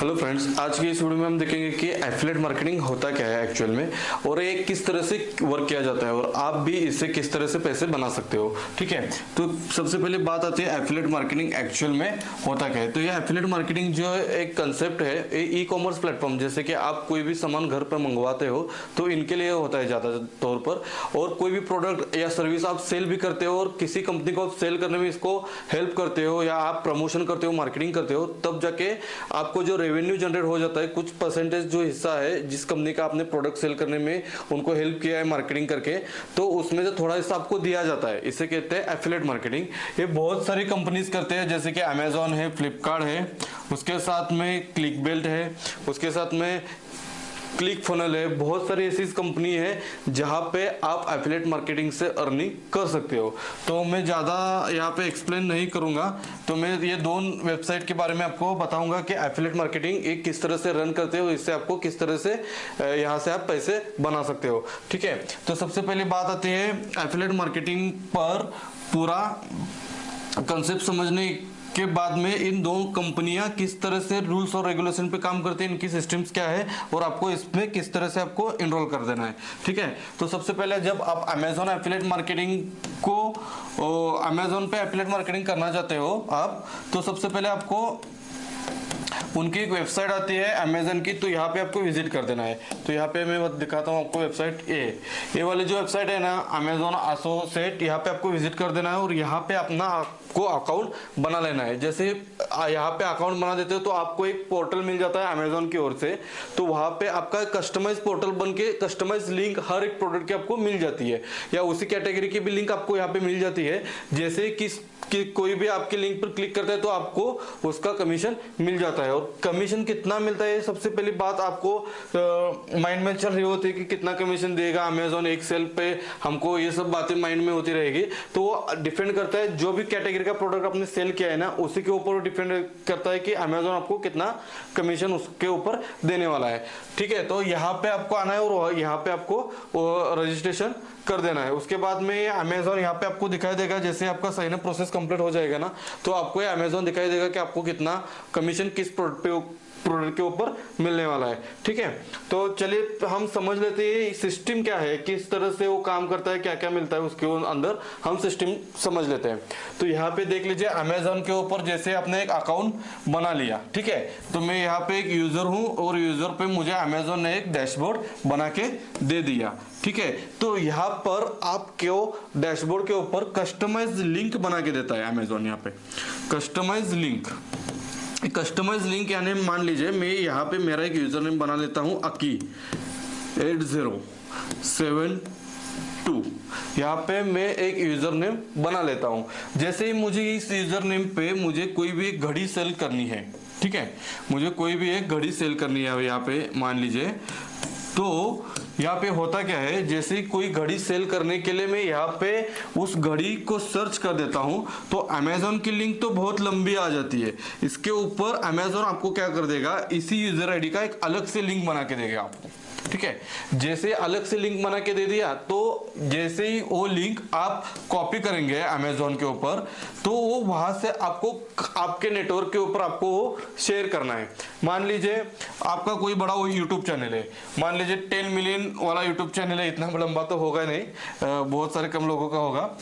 Hello friends, आज की इस वीडियो में हम देखेंगे कि एफिलिएट मार्केटिंग होता क्या है एक्चुअल में और ये किस तरह से वर्क किया जाता है और आप भी इससे किस तरह से पैसे बना सकते हो। ठीक है, तो सबसे पहले बात आती है एफिलिएट मार्केटिंग एक्चुअल में होता क्या है। तो ये एफिलिएट मार्केटिंग जो है एक कंसेप्ट है ई कॉमर्स प्लेटफॉर्म, जैसे कि आप कोई भी सामान घर पर मंगवाते हो तो इनके लिए होता है ज़्यादा तौर पर। और कोई भी प्रोडक्ट या सर्विस आप सेल भी करते हो और किसी कंपनी को आप सेल करने में इसको हेल्प करते हो या आप प्रमोशन करते हो, मार्केटिंग करते हो, तब जाके आपको जो रेवेन्यू जनरेट हो जाता है, कुछ परसेंटेज जो हिस्सा है जिस कंपनी का आपने प्रोडक्ट सेल करने में उनको हेल्प किया है मार्केटिंग करके, तो उसमें से थोड़ा हिस्सा आपको दिया जाता है। इसे कहते हैं एफिलिएट मार्केटिंग। ये बहुत सारी कंपनीज करते हैं, जैसे कि अमेजॉन है, फ्लिपकार्ट है, उसके साथ में क्लिकबेल्ट है, उसके साथ में क्लिक फनल है। बहुत सारी ऐसी कंपनी है जहां पे आप एफिलिएट मार्केटिंग से अर्निंग कर सकते हो। तो मैं ज़्यादा यहाँ पे एक्सप्लेन नहीं करूंगा, तो मैं ये दोनों वेबसाइट के बारे में आपको बताऊंगा कि एफिलिएट मार्केटिंग एक किस तरह से रन करते हो, इससे आपको किस तरह से यहाँ से आप पैसे बना सकते हो। ठीक है, तो सबसे पहले बात आती है एफिलिएट मार्केटिंग पर पूरा कंसेप्ट समझने के बाद में इन दो कंपनियां किस तरह से रूल्स और रेगुलेशन पे काम करती हैं, इनकी सिस्टम्स क्या है और आपको इसमें किस तरह से आपको इनरोल कर देना है। ठीक है, तो सबसे पहले जब आप अमेजॉन एफिलिएट मार्केटिंग को अमेजॉन पे एफिलिएट मार्केटिंग करना चाहते हो आप, तो सबसे पहले आपको उनकी एक वेबसाइट आती है अमेजन की, तो यहाँ पे आपको विजिट कर देना है। तो यहाँ पे मैं दिखाता हूँ आपको वेबसाइट ये वाली जो वेबसाइट है ना, अमेजॉन एसोसिएट, यहाँ पे आपको विजिट कर देना है और यहाँ पे अपना आपको अकाउंट बना लेना है। जैसे यहाँ पे अकाउंट बना देते हो तो आपको एक पोर्टल मिल जाता है अमेजॉन की ओर से, तो वहाँ पे आपका कस्टमाइज पोर्टल बन के कस्टमाइज लिंक हर एक प्रोडक्ट की आपको मिल जाती है, या उसी कैटेगरी की भी लिंक आपको यहाँ पे मिल जाती है। जैसे कि कोई भी आपके लिंक पर क्लिक करता है तो आपको उसका कमीशन मिल जाता है। और कमीशन कितना मिलता है, सबसे पहली बात आपको माइंड में चल रही होती है कि कितना कमीशन देगा अमेजॉन एक सेल पे, हमको ये सब बातें माइंड में होती रहेगी। तो वो डिपेंड करता है जो भी कैटेगरी का प्रोडक्ट आपने सेल किया है ना, उसी के ऊपर डिपेंड करता है कि अमेजॉन आपको कितना कमीशन उसके ऊपर देने वाला है। ठीक है, तो यहाँ पे आपको आना है और यहाँ पे आपको रजिस्ट्रेशन कर देना है। उसके बाद में अमेजॉन यहाँ पे आपको दिखाई देगा, जैसे आपका साइन अप प्रोसेस कंप्लीट हो जाएगा ना, तो आपको ये अमेजॉन दिखाई देगा कि आपको कितना कमीशन किस प्रोडक्ट के ऊपर मिलने वाला है। ठीक है, तो चलिए हम समझ लेते हैं सिस्टम क्या है, किस तरह से वो काम करता है, क्या क्या मिलता है उसके अंदर, हम सिस्टम समझ लेते हैं। तो यहाँ पे देख लीजिए अमेजॉन के ऊपर जैसे आपने एक अकाउंट बना लिया, ठीक है, तो मैं यहाँ पे एक यूजर हूँ और यूजर पे मुझे अमेजॉन ने एक डैशबोर्ड बना के दे दिया। ठीक है, तो यहाँ पर आपको डैशबोर्ड के ऊपर कस्टमाइज लिंक बना के देता है अमेजॉन। यहाँ पे कस्टमाइज लिंक यानी मान लीजिए मैं यहाँ पे मेरा एक यूजर नेम बना लेता हूँ अकी 8072, यहाँ पे मैं एक यूजर नेम बना लेता हूँ। जैसे ही मुझे इस यूजर नेम पे मुझे कोई भी एक घड़ी सेल करनी है, ठीक है, मुझे कोई भी एक घड़ी सेल करनी है यहाँ पे मान लीजिए, तो यहाँ पे होता क्या है, जैसे कोई घड़ी सेल करने के लिए मैं यहाँ पे उस घड़ी को सर्च कर देता हूँ तो अमेजॉन की लिंक तो बहुत लंबी आ जाती है। इसके ऊपर अमेजॉन आपको क्या कर देगा, इसी यूजर आईडी का एक अलग से लिंक बना के देगा आपको। ठीक है, जैसे अलग से लिंक बना के दे दिया, तो जैसे ही वो लिंक आप कॉपी करेंगे अमेजॉन के ऊपर, तो वो वहां से आपको आपके नेटवर्क के ऊपर आपको वो शेयर करना है। मान लीजिए आपका कोई बड़ा वो यूट्यूब चैनल है, मान लीजिए 10 मिलियन वाला यूट्यूब चैनल है, इतना लंबा तो होगा नहीं, बहुत सारे कम लोगों का होगा।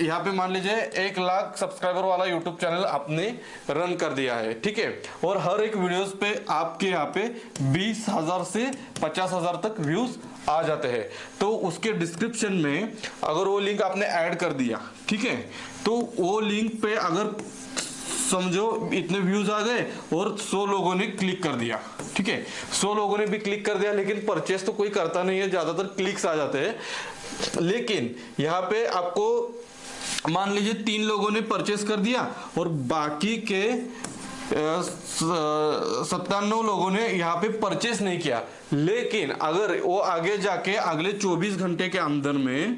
यहाँ पे मान लीजिए 1 लाख सब्सक्राइबर वाला यूट्यूब चैनल आपने रन कर दिया है, ठीक है, और हर एक वीडियोस पे आपके यहाँ पे 20,000 से 50,000 तक व्यूज आ जाते हैं। तो उसके डिस्क्रिप्शन में अगर वो लिंक आपने ऐड कर दिया, ठीक है, तो वो लिंक पे अगर समझो इतने व्यूज आ गए और 100 लोगों ने क्लिक कर दिया, ठीक है, 100 लोगों ने भी क्लिक कर दिया, लेकिन परचेस तो कोई करता नहीं है, ज्यादातर क्लिक्स आ जाते हैं। लेकिन यहाँ पे आपको मान लीजिए 3 लोगों ने परचेस कर दिया और बाकी के 97 लोगों ने यहाँ पे परचेस नहीं किया। लेकिन अगर वो आगे जाके अगले 24 घंटे के अंदर में,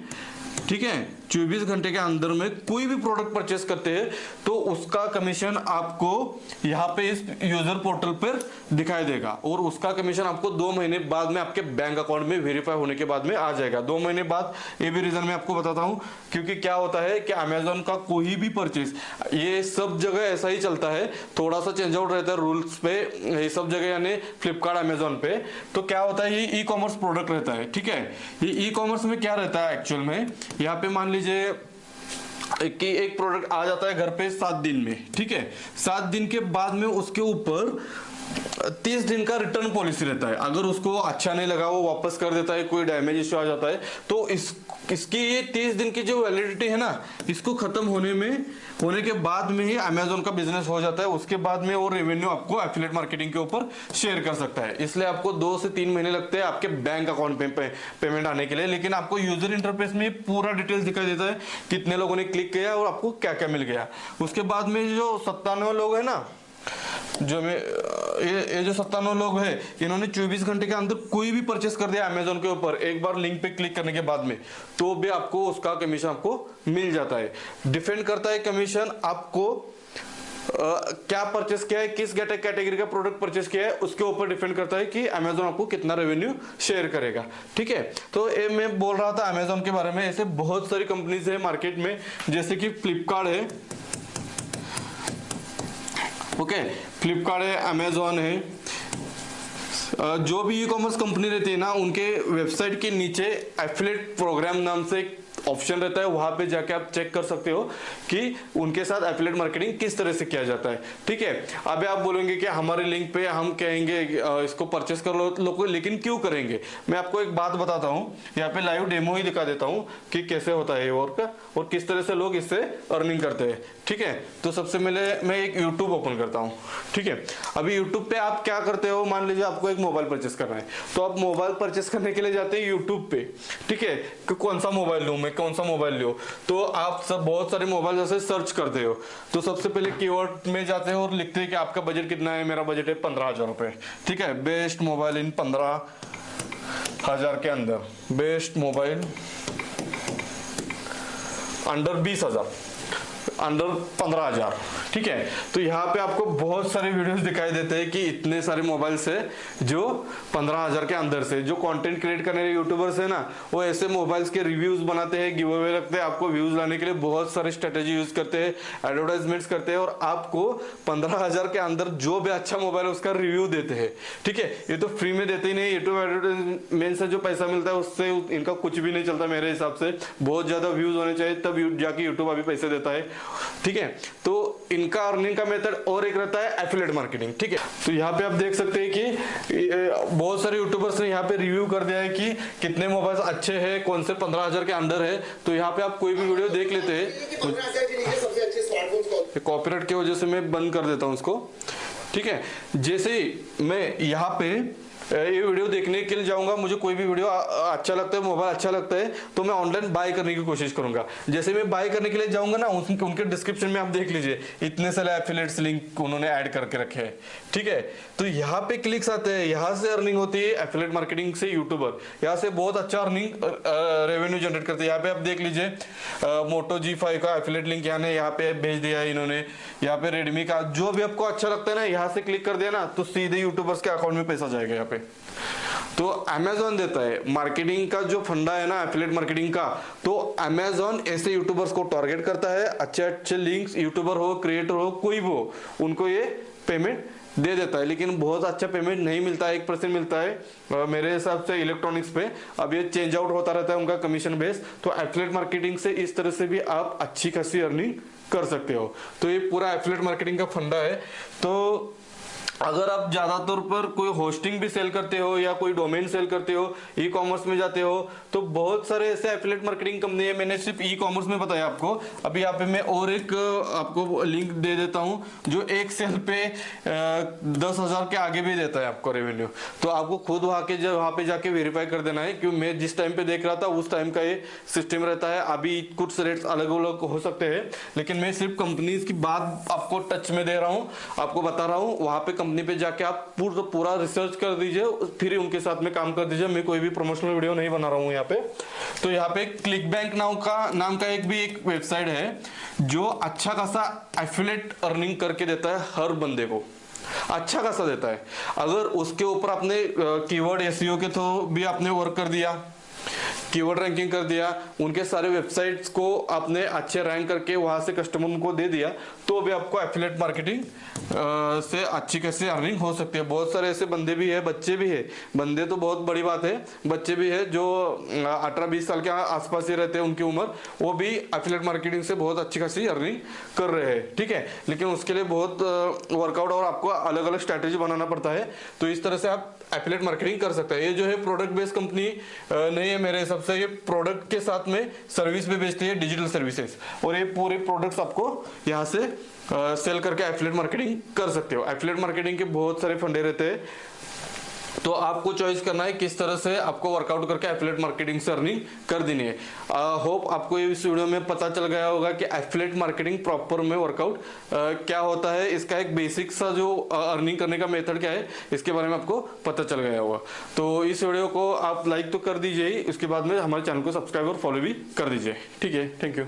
ठीक है, 24 घंटे के अंदर में कोई भी प्रोडक्ट परचेस करते हैं तो उसका कमीशन आपको यहाँ पे इस यूजर पोर्टल पर दिखाई देगा, और उसका कमीशन आपको 2 महीने बाद में आपके बैंक अकाउंट में वेरीफाई होने के बाद में आ जाएगा। 2 महीने बाद, ये भी रीजन मैं आपको बताता हूँ, क्योंकि क्या होता है कि अमेजोन का कोई भी परचेस, ये सब जगह ऐसा ही चलता है, थोड़ा सा चेंज आउट रहता है रूल्स पे ये सब जगह, यानी फ्लिपकार्ट अमेजोन पे। तो क्या होता है, ये ई कॉमर्स प्रोडक्ट रहता है, ठीक है। ये ई कॉमर्स में क्या रहता है एक्चुअल में, यहाँ पे मान लीजिए कि एक प्रोडक्ट आ जाता है घर पे 7 दिन में, ठीक है। 7 दिन के बाद में उसके ऊपर 30 दिन का रिटर्न पॉलिसी रहता है। अगर उसको अच्छा नहीं लगा वो वापस कर देता है, कोई डैमेज इश्यू आ जाता है तो इसकी ये 30 दिन की जो वैलिडिटी है ना, इसको खत्म होने के बाद में ही अमेजोन का बिजनेस हो जाता है। उसके बाद में वो रेवेन्यू आपको एफिलिएट मार्केटिंग के ऊपर शेयर कर सकता है। इसलिए आपको 2 से 3 महीने लगते हैं आपके बैंक अकाउंट पे पेमेंट आने के लिए, लेकिन आपको यूजर इंटरफेस में पूरा डिटेल्स दिखाई देता है, कितने लोगों ने क्लिक किया और आपको क्या क्या मिल गया। उसके बाद में जो 97 लोग है ना, जो ये जो 97 लोग हैं, इन्होंने 24 घंटे के अंदर कोई भी परचेस कर दिया अमेजोन के ऊपर एक बार लिंक पे क्लिक करने के बाद में, तो भी आपको उसका कमीशन आपको मिल जाता है। डिपेंड करता है कमीशन आपको क्या परचेस किया है, किस कैटेगरी का प्रोडक्ट परचेस किया है, उसके ऊपर डिपेंड करता है कि अमेजोन आपको कितना रेवेन्यू शेयर करेगा, ठीक है। तो ये मैं बोल रहा था अमेजोन के बारे में। ऐसे बहुत सारी कंपनीज है मार्केट में, जैसे कि फ्लिपकार्ट है, ओके, फ्लिपकार्ट है, अमेजोन है। जो भी ई कॉमर्स कंपनी रहती है ना, उनके वेबसाइट के नीचे एफिलिएट प्रोग्राम नाम से एक ऑप्शन रहता है, वहां पे जाके आप चेक कर सकते हो कि उनके साथ एफिलिएट मार्केटिंग किस तरह से किया जाता है, ठीक है। अभी आप बोलेंगे कि हमारे लिंक पे हम कहेंगे इसको परचेस कर लो लोग, लेकिन क्यों करेंगे। मैं आपको एक बात बताता हूँ, यहाँ पे लाइव डेमो ही दिखा देता हूँ कि कैसे होता है ये वर्क और किस तरह से लोग इससे अर्निंग करते हैं, ठीक है। तो सबसे पहले मैं एक यूट्यूब ओपन करता हूँ, ठीक है। अभी यूट्यूब पे आप क्या करते हो, मान लीजिए आपको एक मोबाइल परचेस करना है, तो आप मोबाइल परचेस करने के लिए जाते हैं यूट्यूब पे, ठीक है, कि कौन सा मोबाइल लूं मैं, कौन सा मोबाइल लो। तो आप सब बहुत सारे मोबाइल जैसे सर्च करते हो, तो सबसे पहले कीवर्ड में जाते हो और लिखते हैं कि आपका बजट कितना है। मेरा बजट है 15,000 रुपए, ठीक है। बेस्ट मोबाइल इन 15,000 के अंदर, बेस्ट मोबाइल अंडर 20,000, अंडर 15,000, ठीक है। तो यहाँ पे आपको बहुत सारे वीडियोस दिखाई देते हैं कि इतने सारे मोबाइल्स है जो 15,000 के अंदर से, जो कंटेंट क्रिएट करने वाले यूट्यूबर्स है ना, वो ऐसे मोबाइल्स के रिव्यूज बनाते हैं, गिव अवे रखते हैं, आपको व्यूज लाने के लिए बहुत सारे स्ट्रेटेजी यूज करते हैं, एडवर्टाइजमेंट्स करते हैं, और आपको 15,000 के अंदर जो भी अच्छा मोबाइल है उसका रिव्यू देते हैं, ठीक है। ये तो फ्री में देते ही नहीं, यूट्यूब एडवर्टाइजमेंट से जो पैसा मिलता है उससे इनका कुछ भी नहीं चलता मेरे हिसाब से। बहुत ज्यादा व्यूज होने चाहिए तब जाके यूट्यूब अभी पैसे देता है, ठीक है। तो इनका अर्निंग का मेथड और एक रहता है एफिलिएट मार्केटिंग, ठीक है। तो यहाँ पे आप देख सकते हैं कि बहुत सारे यूट्यूबर्स ने यहाँ पे रिव्यू कर दिया है कि कितने मोबाइल्स अच्छे हैं, कौन से 15,000 के अंदर है। तो यहाँ पे आप कोई भी वीडियो देख लेते हैं, कॉपीराइट की वजह से मैं बंद कर देता हूँ उसको, ठीक है। जैसे ही मैं यहाँ पे ये वीडियो देखने के लिए जाऊंगा, मुझे कोई भी वीडियो अच्छा लगता है, मोबाइल अच्छा लगता है, तो मैं ऑनलाइन बाय करने की कोशिश करूंगा। जैसे मैं बाय करने के लिए जाऊंगा ना, उनके डिस्क्रिप्शन में आप देख लीजिए इतने सारे एफिलिएट्स लिंक उन्होंने ऐड करके रखे हैं, ठीक है। तो यहाँ पे क्लिक्स आते हैं, यहाँ से अर्निंग होती है एफिलिएट मार्केटिंग से। यूट्यूबर यहाँ से बहुत अच्छा अर्निंग रेवेन्यू जनरेट करते हैं। यहाँ पे आप देख लीजिए मोटो G5 का एफिलिएट लिंक यहाँ पे भेज दिया है इन्होंने। यहाँ पे रेडमी का, जो भी आपको अच्छा लगता है ना, यहाँ से क्लिक कर दिया ना, तो सीधे यूट्यूबर्स के अकाउंट में पैसा जाएगा यहाँ पे। तो अमेजोन देता है मार्केटिंग का जो फंडा है ना एफिलिएट मार्केटिंग का, तो अमेजोन ऐसे यूट्यूबर्स को टारगेट करता है, अच्छे अच्छे लिंक्स, यूट्यूबर हो, क्रिएटर हो, कोई भी हो, उनको ये पेमेंट दे देता है। लेकिन बहुत अच्छा पेमेंट नहीं मिलता है, 1% मिलता है मेरे हिसाब से इलेक्ट्रॉनिक्स पे। अब ये चेंज आउट होता रहता है उनका कमीशन बेस। तो एफिलिएट मार्केटिंग से इस तरह से भी आप अच्छी खासी अर्निंग कर सकते हो। तो ये पूरा एफिलिएट मार्केटिंग का फंडा है। तो अगर आप ज्यादातर पर कोई होस्टिंग भी सेल करते हो या कोई डोमेन सेल करते हो, ई कॉमर्स में जाते हो, तो बहुत सारे ऐसे एफिलिएट मार्केटिंग कंपनी है। मैंने सिर्फ ई कॉमर्स में बताया आपको। अभी यहाँ पे मैं और एक आपको लिंक दे देता हूँ जो एक सेल पे 10,000 के आगे भी देता है आपको रेवेन्यू। तो आपको खुद वहां पे जाके वेरीफाई कर देना है, क्योंकि मैं जिस टाइम पे देख रहा था उस टाइम का ये सिस्टम रहता है। अभी कुछ रेट्स अलग अलग हो सकते हैं, लेकिन मैं सिर्फ कंपनीज की बात आपको टच में दे रहा हूँ, आपको बता रहा हूँ। वहां पे कंपनी पे जाके आप पूरा रिसर्च कर दीजिए, फिर उनके साथ में काम कर दीजिए। मैं कोई भी प्रमोशनल वीडियो नहीं बना रहा हूँ यहाँ पे। तो यहाँ पे क्लिक बैंक नाम का एक वेबसाइट है जो अच्छा खासा एफिलिएट अर्निंग करके देता है, हर बंदे को अच्छा खासा देता है। अगर उसके ऊपर आपने कीवर्ड एसईओ के थ्रू भी आपने वर्क कर दिया, कीवर्ड रैंकिंग कर दिया, उनके सारे वेबसाइट्स को आपने अच्छे रैंक करके वहां से कस्टमर को दे दिया, तो भी आपको एफिलिएट मार्केटिंग से अच्छी खासी अर्निंग हो सकती है। बहुत सारे ऐसे बंदे भी है, बच्चे भी है, बंदे तो बहुत बड़ी बात है, बच्चे भी है जो 18-20 साल के आसपास ही रहते हैं उनकी उम्र, वो भी एफिलिएट मार्केटिंग से बहुत अच्छी खासी अर्निंग कर रहे हैं। ठीक है, लेकिन उसके लिए बहुत वर्कआउट और आपको अलग अलग स्ट्रैटेजी बनाना पड़ता है। तो इस तरह से आप एफिलिएट मार्केटिंग कर सकते हैं। ये जो है प्रोडक्ट बेस्ड कंपनी नहीं है मेरे हिसाब से, ये प्रोडक्ट के साथ में सर्विस भी बेचती है, डिजिटल सर्विसेज, और ये पूरे प्रोडक्ट्स आपको यहाँ से सेल करके एफिलिएट मार्केटिंग कर सकते हो। एफिलिएट मार्केटिंग के बहुत सारे फंडे रहते हैं, तो आपको चॉइस करना है किस तरह से आपको वर्कआउट करके एफिलिएट मार्केटिंग से अर्निंग कर देनी है। होप आपको इस वीडियो में पता चल गया होगा कि एफिलिएट मार्केटिंग प्रॉपर में वर्कआउट क्या होता है, इसका एक बेसिक सा जो अर्निंग करने का मेथड क्या है, इसके बारे में आपको पता चल गया होगा। तो इस वीडियो को आप लाइक तो कर दीजिए ही, इसके बाद में हमारे चैनल को सब्सक्राइब और फॉलो भी कर दीजिए। ठीक है, थैंक यू।